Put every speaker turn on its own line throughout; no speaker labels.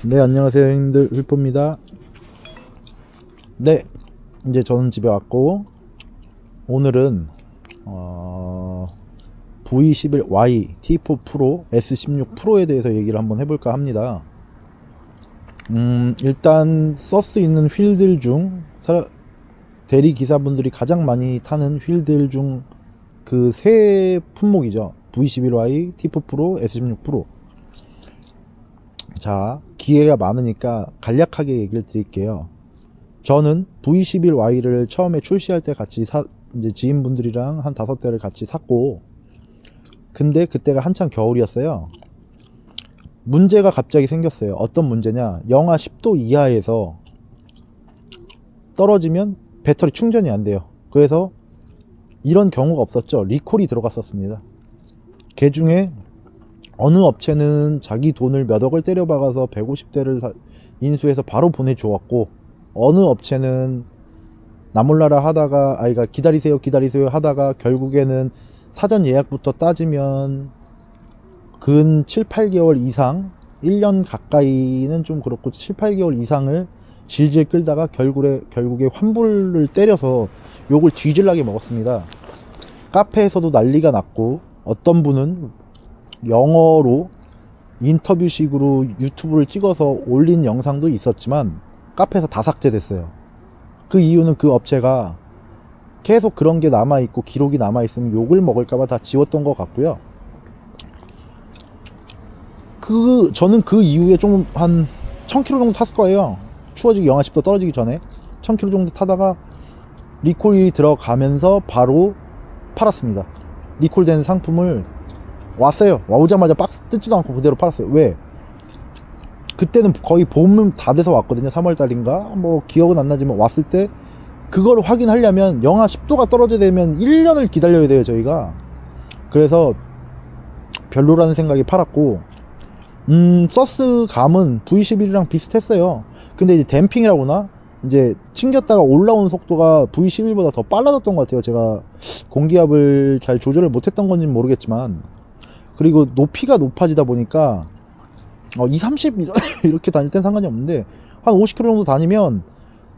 네, 안녕하세요 형님들, 휘포입니다. 네, 이제 저는 집에 왔고 오늘은 V11Y T4 프로 S16 프로에 대해서 얘기를 한번 해볼까 합니다. 일단 서스 있는 휠들 중 대리 기사분들이 가장 많이 타는 휠들 중 그 세 품목이죠. V11Y, T4 프로, S16 프로. 자, 기회가 많으니까 간략하게 얘기를 드릴게요. 저는 V11Y를 처음에 출시할 때 같이 이제 지인분들이랑 한 5대를 같이 샀고, 근데 그때가 한창 겨울이었어요. 문제가 갑자기 생겼어요. 어떤 문제냐? 영하 10도 이하에서 떨어지면 배터리 충전이 안 돼요. 그래서 이런 경우가 없었죠. 리콜이 들어갔었습니다. 그 중에 어느 업체는 자기 돈을 몇 억을 때려박아서 150대를 인수해서 바로 보내주었고, 어느 업체는 나몰라라 하다가 아이가 기다리세요 하다가 결국에는 사전 예약부터 따지면 근 7, 8개월 이상, 1년 가까이는 좀 그렇고 7, 8개월 이상을 질질 끌다가 결국에 환불을 때려서 욕을 뒤질나게 먹었습니다. 카페에서도 난리가 났고, 어떤 분은 영어로 인터뷰식으로 유튜브를 찍어서 올린 영상도 있었지만 카페에서 다 삭제됐어요. 그 이유는 그 업체가 계속 그런 게 남아있고 기록이 남아있으면 욕을 먹을까봐 다 지웠던 것 같고요. 저는 그 이후에 좀 한 1000km 정도 탔을 거예요. 추워지기 영하 10도 떨어지기 전에 1000km 정도 타다가 리콜이 들어가면서 바로 팔았습니다. 리콜된 상품을 왔어요. 오자마자 박스 뜯지도 않고 그대로 팔았어요. 왜? 그때는 거의 봄 다 돼서 왔거든요. 3월달인가? 뭐 기억은 안 나지만 왔을 때 그걸 확인하려면 영하 10도가 떨어져야 되면 1년을 기다려야 돼요, 저희가. 그래서 별로라는 생각이 팔았고, 서스 감은 V11이랑 비슷했어요. 근데 이제 댐핑이라고나 이제 튕겼다가 올라온 속도가 V11보다 더 빨라졌던 것 같아요. 제가 공기압을 잘 조절을 못했던 건지는 모르겠지만, 그리고 높이가 높아지다 보니까 2, 30 이렇게 다닐 땐 상관이 없는데 한 50km 정도 다니면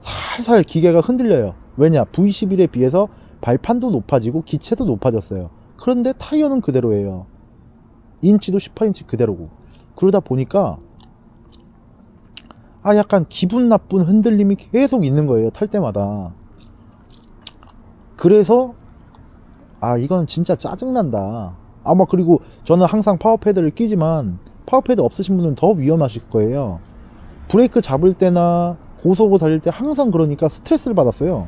살살 기계가 흔들려요. 왜냐? V11에 비해서 발판도 높아지고 기체도 높아졌어요. 그런데 타이어는 그대로예요. 인치도 18인치 그대로고. 그러다 보니까 약간 기분 나쁜 흔들림이 계속 있는 거예요, 탈 때마다. 그래서 이건 진짜 짜증난다. 그리고 저는 항상 파워패드를 끼지만 파워패드 없으신 분은 더 위험하실 거예요. 브레이크 잡을 때나 고속으로 달릴 때 항상 그러니까 스트레스를 받았어요.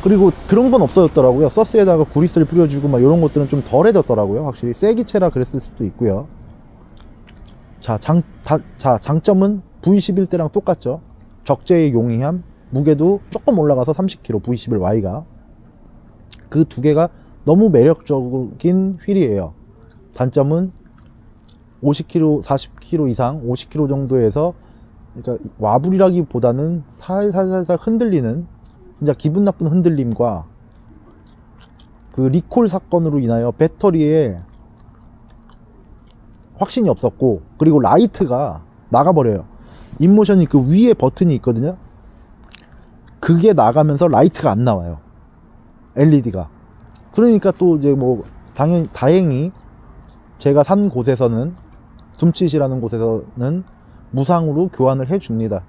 그리고 그런 건 없어졌더라고요. 서스에다가 구리스를 뿌려주고 막 이런 것들은 좀 덜해졌더라고요. 확실히 쇠기체라 그랬을 수도 있고요. 자, 장점은 V11 때랑 똑같죠. 적재의 용이함, 무게도 조금 올라가서 30kg, V11Y가. 그 두 개가 너무 매력적인 휠이에요. 단점은 50km, 40km 이상, 50km 정도에서, 그러니까 와불이라기보다는 살살살살 흔들리는, 진짜 기분 나쁜 흔들림과 그 리콜 사건으로 인하여 배터리에 확신이 없었고, 그리고 라이트가 나가버려요. 인모션이 그 위에 버튼이 있거든요. 그게 나가면서 라이트가 안 나와요, LED가. 그러니까 또 이제 뭐 다행히 제가 산 곳에서는, 둠칫이라는 곳에서는 무상으로 교환을 해줍니다.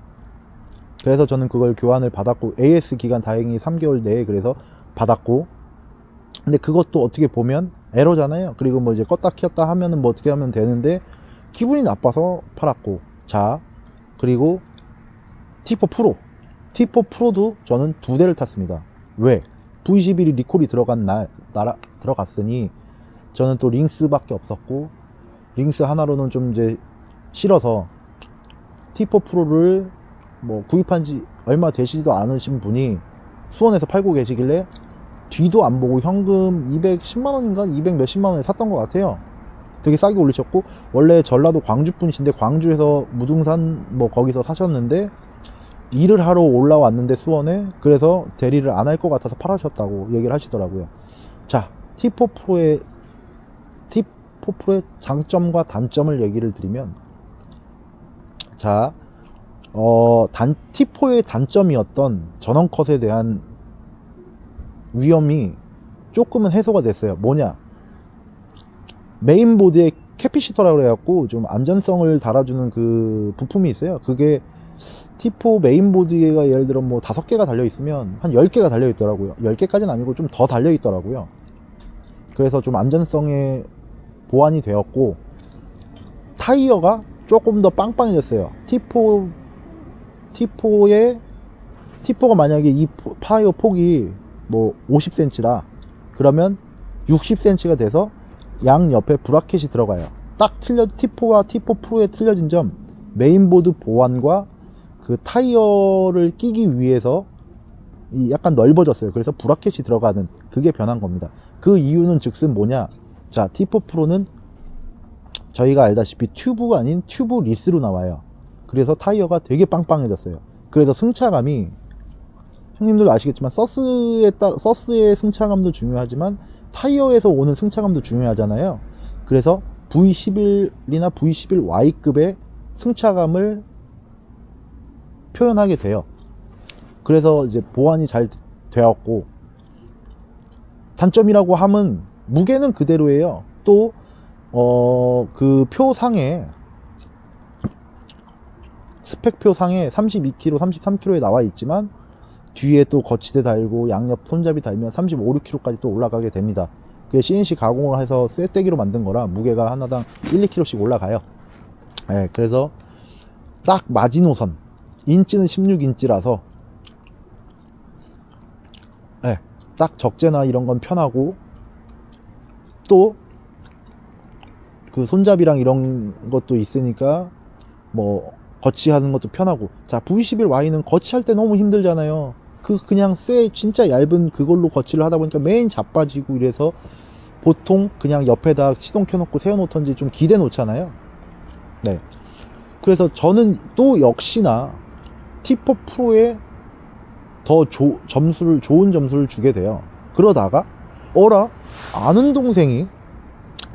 그래서 저는 그걸 교환을 받았고, AS 기간 다행히 3개월 내에 그래서 받았고, 근데 그것도 어떻게 보면 에러잖아요. 그리고 뭐 이제 껐다 켰다 하면은 뭐 어떻게 하면 되는데 기분이 나빠서 팔았고. 자, 그리고 T4 프로, T4 프로도 저는 2대를 탔습니다. 왜? V11이 리콜이 들어갔으니 저는 또 링스밖에 없었고, 링스 하나로는 좀 이제 싫어서 T4 프로를 뭐 구입한 지 얼마 되시지도 않으신 분이 수원에서 팔고 계시길래 뒤도 안 보고 현금 210만원인가 200 몇십만원에 샀던 것 같아요. 되게 싸게 올리셨고, 원래 전라도 광주 분이신데 광주에서 무등산 뭐 거기서 사셨는데 일을 하러 올라왔는데 수원에, 그래서 대리를 안 할 것 같아서 팔아셨다고 얘기를 하시더라고요. 자, T4 프로의 장점과 단점을 얘기를 드리면, 자, T4의 단점이었던 전원컷에 대한 위험이 조금은 해소가 됐어요. 뭐냐, 메인보드에 캐피시터라고 해갖고 좀 안전성을 달아주는 그 부품이 있어요. 그게 T4 메인보드가 예를 들어 뭐 5개가 달려있으면 한 10개가 달려있더라고요. 10개까지는 아니고 좀 더 달려있더라고요. 그래서 좀 안전성에 보완이 되었고, 타이어가 조금 더 빵빵해졌어요. T4가 만약에 이 타이어 폭이 뭐 50cm다 그러면 60cm가 돼서 양 옆에 브라켓이 들어가요. 딱 T4와 T4 프로의 틀려진 점, 메인보드 보완과 그 타이어를 끼기 위해서 약간 넓어졌어요. 그래서 브라켓이 들어가는, 그게 변한 겁니다. 그 이유는 즉슨 뭐냐, 자, T4 프로는 저희가 알다시피 튜브가 아닌 튜브리스로 나와요. 그래서 타이어가 되게 빵빵해졌어요. 그래서 승차감이, 형님들도 아시겠지만 서스의 승차감도 중요하지만 타이어에서 오는 승차감도 중요하잖아요. 그래서 V11이나 V11Y급의 승차감을 표현하게 돼요. 그래서 이제 보완이 잘 되었고, 단점이라고 하면 무게는 그대로예요. 또 그 표상에, 스펙표 상에 32kg, 33kg에 나와 있지만 뒤에 또 거치대 달고 양옆 손잡이 달면 35, 6kg까지 또 올라가게 됩니다. 그게 CNC 가공을 해서 쇠떼기로 만든 거라 무게가 하나당 1, 2kg씩 올라가요. 네, 그래서 딱 마지노선, 인치는 16인치라서 네, 딱 적재나 이런 건 편하고, 또 그 손잡이랑 이런 것도 있으니까 뭐 거치하는 것도 편하고. 자, V11Y는 거치할 때 너무 힘들잖아요. 그냥 진짜 얇은 그걸로 거치를 하다 보니까 메인 자빠지고, 이래서 보통 그냥 옆에다 시동 켜놓고 세워놓던지 좀 기대 놓잖아요. 네. 그래서 저는 또 역시나 T4 프로에 더 좋은 점수를 주게 돼요. 그러다가 아는 동생이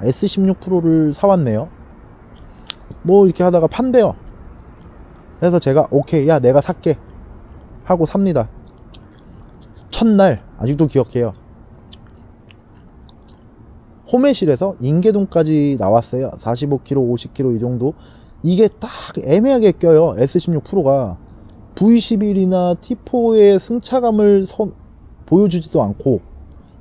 S16 프로를 사왔네요. 뭐 이렇게 하다가 판대요. 그래서 제가 오케이, 야 내가 살게 하고 삽니다. 첫날 아직도 기억해요. 호매실에서 인계동까지 나왔어요. 45km, 50km 이 정도. 이게 딱 애매하게 껴요. S16 프로가 V11이나 T4의 승차감을 보여주지도 않고,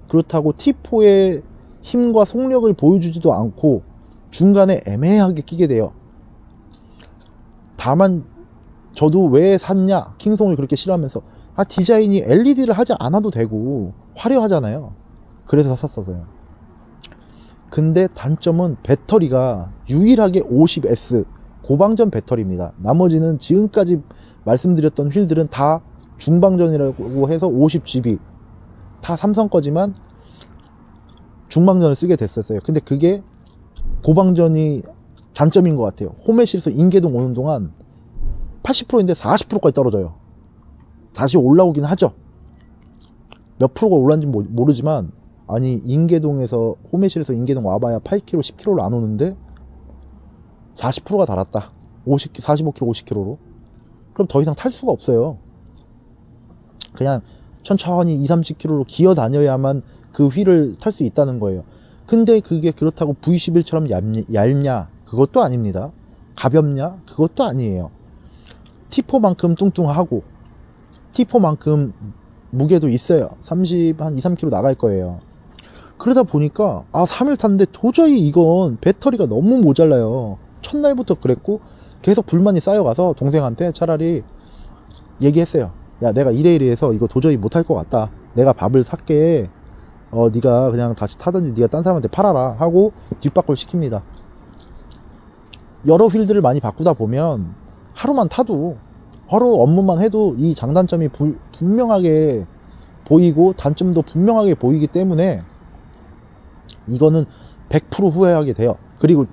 그렇다고 T4의 힘과 속력을 보여주지도 않고, 중간에 애매하게 끼게 돼요. 다만 저도 왜 샀냐, 킹송을 그렇게 싫어하면서, 디자인이 LED를 하지 않아도 되고 화려하잖아요. 그래서 샀었어요. 근데 단점은 배터리가 유일하게 50S 고방전 배터리입니다. 나머지는 지금까지 말씀드렸던 휠들은 다 중방전이라고 해서 50GB 다 삼성 거지만 중방전을 쓰게 됐었어요. 근데 그게 고방전이 단점인 것 같아요. 호매실에서 인계동 오는 동안 80%인데 40%까지 떨어져요. 다시 올라오긴 하죠. 몇 프로가 올랐는지 모르지만, 아니 인계동에서, 호매실에서 인계동 와봐야 8km, 10km로 안 오는데 40%가 달았다. 45km, 50km로. 그럼 더 이상 탈 수가 없어요. 그냥 천천히 2, 30km로 기어 다녀야만 그 휠을 탈 수 있다는 거예요. 근데 그게 그렇다고 V11처럼 얇냐? 그것도 아닙니다. 가볍냐? 그것도 아니에요. T4만큼 뚱뚱하고 T4만큼 무게도 있어요. 한 2, 3kg 나갈 거예요. 그러다 보니까 3일 탔는데 도저히 이건 배터리가 너무 모자라요. 첫날부터 그랬고 계속 불만이 쌓여가서 동생한테 차라리 얘기했어요. 야, 내가 이래이래해서 이거 도저히 못할 것 같다. 내가 밥을 살게. 네가 그냥 다시 타든지 네가 딴 사람한테 팔아라 하고 뒷바꿀 시킵니다. 여러 휠들을 많이 바꾸다 보면 하루만 타도, 하루 업무만 해도 이 장단점이 분명하게 보이고 단점도 분명하게 보이기 때문에 이거는 100% 후회하게 돼요. 그리고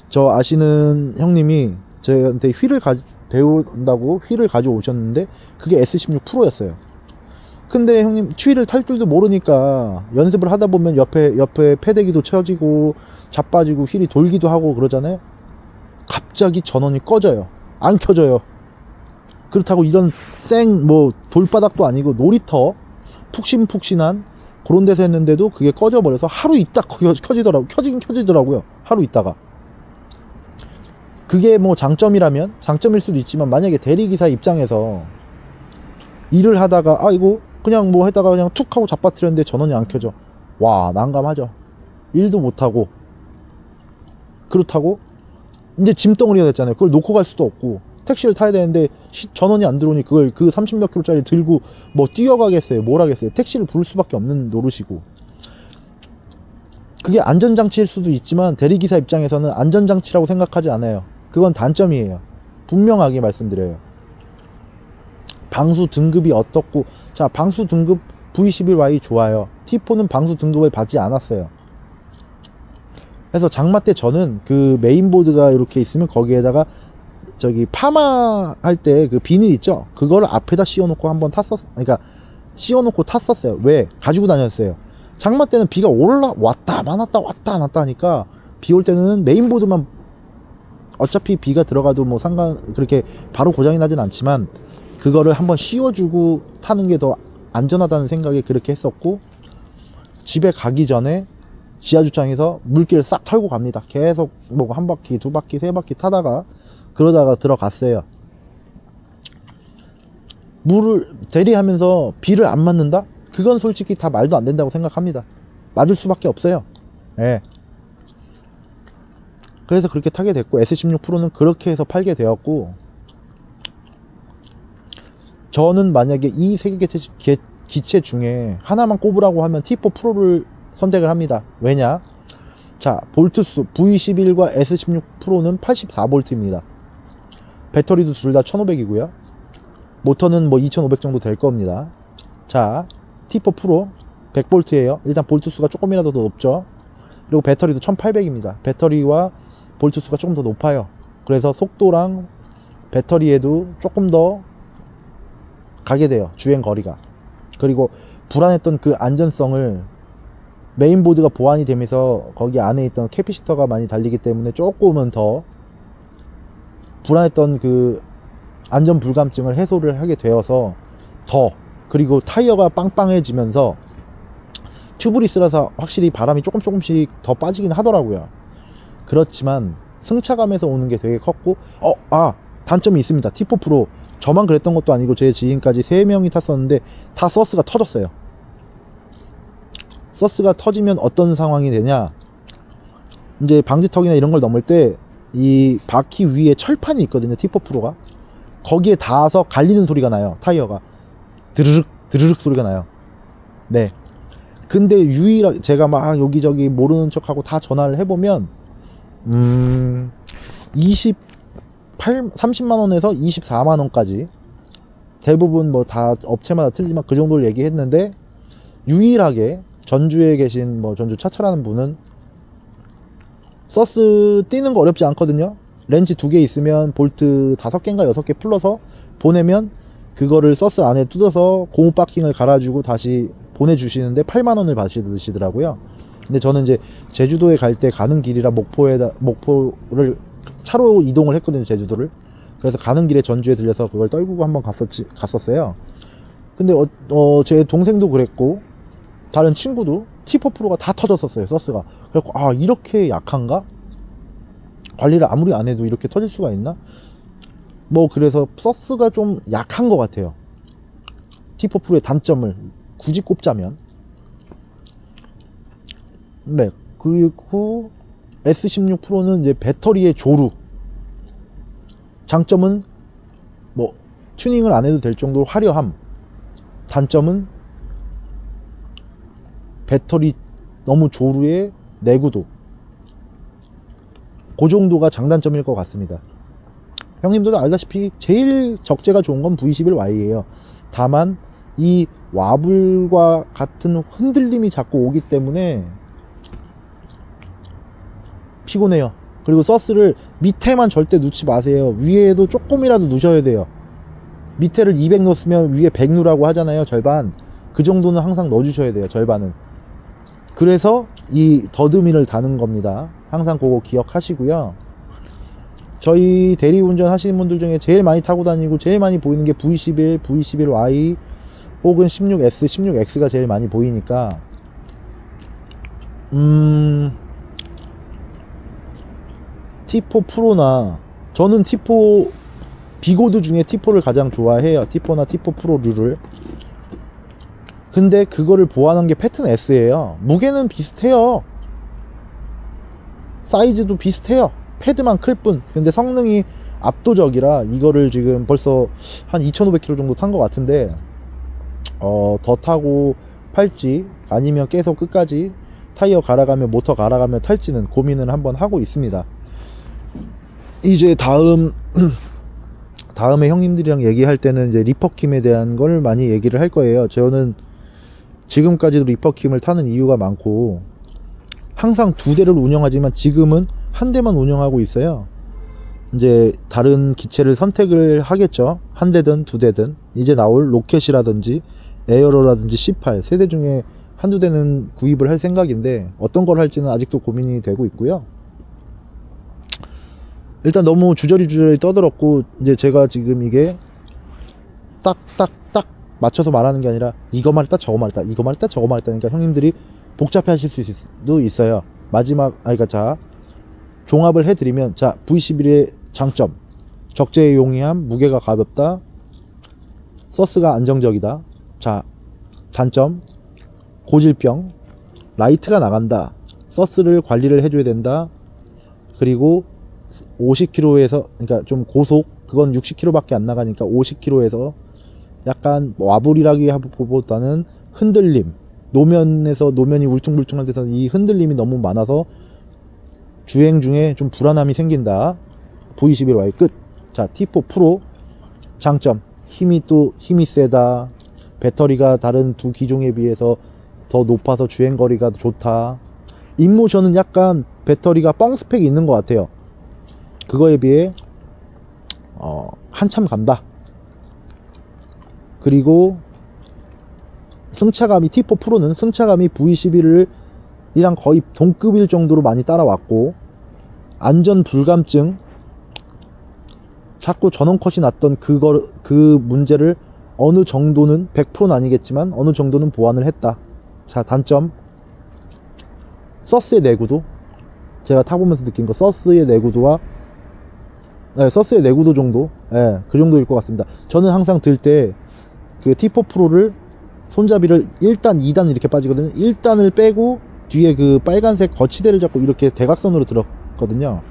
저 아시는 형님이 저한테 배운다고 휠을 가져오셨는데 그게 S16 프로였어요. 근데 형님 휠을 탈 줄도 모르니까 연습을 하다 보면 옆에 패대기도 쳐지고 자빠지고 휠이 돌기도 하고 그러잖아요. 갑자기 전원이 꺼져요. 안 켜져요. 그렇다고 이런 뭐 돌바닥도 아니고 놀이터 푹신푹신한 그런 데서 했는데도 그게 꺼져버려서 하루 있다 켜지긴 켜지더라고요. 하루 있다가. 그게 뭐 장점이라면 장점일 수도 있지만, 만약에 대리기사 입장에서 일을 하다가 이거 그냥 뭐 했다가 그냥 툭 하고 잡아뜨렸는데 전원이 안 켜져. 와, 난감하죠. 일도 못하고. 그렇다고 이제 짐덩어리가 됐잖아요. 그걸 놓고 갈 수도 없고, 택시를 타야 되는데 전원이 안 들어오니 그걸 그 30몇 킬로짜리 들고 뭐 뛰어가겠어요? 뭘 하겠어요? 택시를 부를 수밖에 없는 노릇이고. 그게 안전장치일 수도 있지만 대리기사 입장에서는 안전장치라고 생각하지 않아요. 그건 단점이에요. 분명하게 말씀드려요. 방수 등급이 어떻고, 자, 방수 등급 V11Y 좋아요. T4는 방수 등급을 받지 않았어요. 그래서 장마 때 저는 그 메인보드가 이렇게 있으면 거기에다가 저기 파마 할 때 그 비닐 있죠? 그거를 앞에다 씌워놓고 한번 그러니까 씌워놓고 탔었어요. 왜? 가지고 다녔어요. 장마 때는 비가 왔다 안 왔다 하니까, 비 올 때는 메인보드만, 어차피 비가 들어가도 뭐 그렇게 바로 고장이 나진 않지만 그거를 한번 씌워주고 타는 게 더 안전하다는 생각에 그렇게 했었고, 집에 가기 전에 지하주차장에서 물기를 싹 털고 갑니다. 계속 뭐 한 바퀴, 두 바퀴, 세 바퀴 타다가 그러다가 들어갔어요. 물을 대리하면서 비를 안 맞는다? 그건 솔직히 다 말도 안 된다고 생각합니다. 맞을 수밖에 없어요. 예. 그래서 그렇게 타게 됐고, S16 프로는 그렇게 해서 팔게 되었고, 저는 만약에 이 세 개 기체 중에 하나만 꼽으라고 하면 T4 프로를 선택을 합니다. 왜냐? 자, 볼트수 V11과 S16 프로는 84V입니다. 배터리도 둘 다 1500이고요. 모터는 뭐 2500 정도 될 겁니다. 자, T4 프로 100V예요. 일단 볼트수가 조금이라도 더 높죠. 그리고 배터리도 1800입니다. 배터리와 볼트수가 조금 더 높아요. 그래서 속도랑 배터리에도 조금 더 가게 돼요. 주행 거리가. 그리고 불안했던 그 안전성을 메인보드가 보완이 되면서 거기 안에 있던 캐피시터가 많이 달리기 때문에 조금은 더 불안했던 그 안전 불감증을 해소를 하게 되어서 그리고 타이어가 빵빵해지면서 튜브리스라서 확실히 바람이 조금씩 더 빠지긴 하더라고요. 그렇지만 승차감에서 오는 게 되게 컸고, 단점이 있습니다. T4 프로 저만 그랬던 것도 아니고 제 지인까지 3명이 탔었는데 다 서스가 터졌어요. 서스가 터지면 어떤 상황이 되냐, 이제 방지턱이나 이런 걸 넘을 때 이 바퀴 위에 철판이 있거든요. T4 프로가 거기에 닿아서 갈리는 소리가 나요. 타이어가 드르륵 소리가 나요. 네. 근데 유일하게 제가 막 여기저기 모르는 척하고 다 전화를 해보면 30만원에서 24만원까지 대부분 뭐 다 업체마다 틀리지만 그 정도를 얘기했는데, 유일하게 전주에 계신 뭐 전주 차차라는 분은 서스 띄는 거 어렵지 않거든요. 렌치 2개 있으면 볼트 5개인가 6개 풀러서 보내면 그거를 서스 안에 뜯어서 고무 바킹을 갈아주고 다시 보내주시는데 8만원을 받으시더라고요. 근데 저는 이제 제주도에 갈 때 가는 길이라 목포를 차로 이동을 했거든요. 제주도를. 그래서 가는 길에 전주에 들려서 그걸 떨구고 한번 갔었어요. 근데 제 동생도 그랬고 다른 친구도 T4 프로가 다 터졌었어요. 서스가. 그래서 이렇게 약한가? 관리를 아무리 안 해도 이렇게 터질 수가 있나? 뭐 그래서 서스가 좀 약한 것 같아요. T4 프로의 단점을 굳이 꼽자면. 네. 그리고 S16 프로는 이제 배터리의 조루. 장점은 뭐 튜닝을 안 해도 될 정도로 화려함. 단점은 배터리 너무 조루의 내구도. 그 정도가 장단점일 것 같습니다. 형님들도 알다시피 제일 적재가 좋은 건 V11Y예요. 다만 이 와불과 같은 흔들림이 자꾸 오기 때문에 피곤해요. 그리고 서스를 밑에만 절대 놓지 마세요. 위에도 조금이라도 누셔야 돼요. 밑에를 200 넣었으면 위에 100 누라고 하잖아요. 절반. 그 정도는 항상 넣어주셔야 돼요. 절반은. 그래서 이 더듬이를 다는 겁니다. 항상 그거 기억하시고요. 저희 대리운전 하시는 분들 중에 제일 많이 타고 다니고 제일 많이 보이는 게 V11, V11Y 혹은 16S, 16X가 제일 많이 보이니까 T4 프로나 저는 T4 비고드 중에 T4를 가장 좋아해요. T4나 T4 프로류를. 근데 그거를 보완한 게 패턴 S예요. 무게는 비슷해요. 사이즈도 비슷해요. 패드만 클 뿐. 근데 성능이 압도적이라 이거를 지금 벌써 한 2500km 정도 탄 것 같은데 더 타고 팔지 아니면 계속 끝까지 타이어 갈아가며 모터 갈아가며 탈지는 고민을 한번 하고 있습니다. 이제 다음에 형님들이랑 얘기할 때는 이제 리퍼킴에 대한 걸 많이 얘기를 할 거예요. 저는 지금까지도 리퍼킴을 타는 이유가 많고 항상 두 대를 운영하지만 지금은 한 대만 운영하고 있어요. 이제 다른 기체를 선택을 하겠죠. 한 대든 두 대든. 이제 나올 로켓이라든지 에어로라든지 C8 세 대 중에 한두 대는 구입을 할 생각인데 어떤 걸 할지는 아직도 고민이 되고 있고요. 일단 너무 주저리 떠들었고 이제 제가 지금 이게 딱 맞춰서 말하는 게 아니라 이거 말했다 저거 말했다 이거 말했다 저거 말했다 그러니까 형님들이 복잡해 하실 수도 있어요. 그러니까 자 종합을 해드리면 자 V11의 장점 적재에 용이함, 무게가 가볍다, 서스가 안정적이다. 자 단점 고질병, 라이트가 나간다, 서스를 관리를 해줘야 된다. 그리고 50km에서 그러니까 좀 고속 그건 60km밖에 안 나가니까 50km에서 약간 와불이라기보다는 흔들림, 노면이 울퉁불퉁한 데서 이 흔들림이 너무 많아서 주행 중에 좀 불안함이 생긴다. V11Y 끝. 자 T4 프로 장점 힘이 세다, 배터리가 다른 두 기종에 비해서 더 높아서 주행거리가 좋다. 인모션은 약간 배터리가 뻥 스펙이 있는 것 같아요. 그거에 비해 한참 간다. 그리고 승차감이 T4 프로는 승차감이 V11이랑 거의 동급일 정도로 많이 따라왔고 안전 불감증 자꾸 전원컷이 났던 그 문제를 어느 정도는 100%는 아니겠지만 어느 정도는 보완을 했다. 자 단점 서스의 내구도 제가 타보면서 느낀 거 서스의 내구도와 서스의 내구도 정도 그 정도일 것 같습니다. 저는 항상 들 때 그 T4 프로를 손잡이를 1단 2단 이렇게 빠지거든요. 1단을 빼고 뒤에 그 빨간색 거치대를 잡고 이렇게 대각선으로 들었거든요.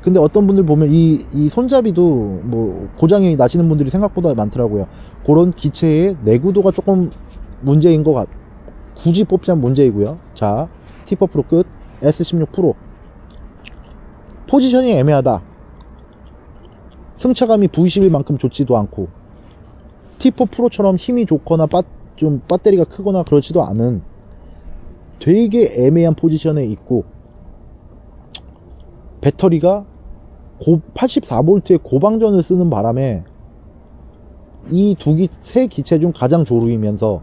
근데 어떤 분들 보면 이 손잡이도 뭐 고장이 나시는 분들이 생각보다 많더라고요. 그런 기체의 내구도가 조금 문제인 것 굳이 뽑자면 문제이고요. 자 T4 프로 끝. S16 프로 포지션이 애매하다. 승차감이 V11만큼 좋지도 않고 T4 프로처럼 힘이 좋거나 좀 배터리가 크거나 그렇지도 않은 되게 애매한 포지션에 있고 배터리가 84V의 고방전을 쓰는 바람에 이 세 기체 중 가장 조루이다.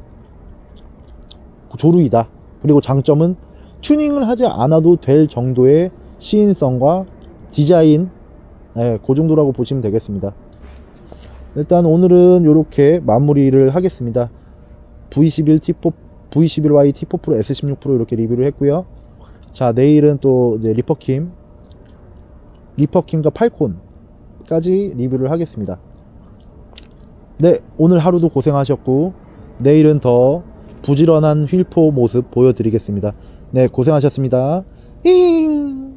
그리고 장점은 튜닝을 하지 않아도 될 정도의 시인성과 디자인 그 정도라고 보시면 되겠습니다. 일단 오늘은 이렇게 마무리를 하겠습니다. V11Y T4 프로 S16 프로 이렇게 리뷰를 했고요. 자 내일은 또 이제 리퍼킴과 팔콘까지 리뷰를 하겠습니다. 네 오늘 하루도 고생하셨고 내일은 더 부지런한 휠포 모습 보여드리겠습니다. 네 고생하셨습니다. 잉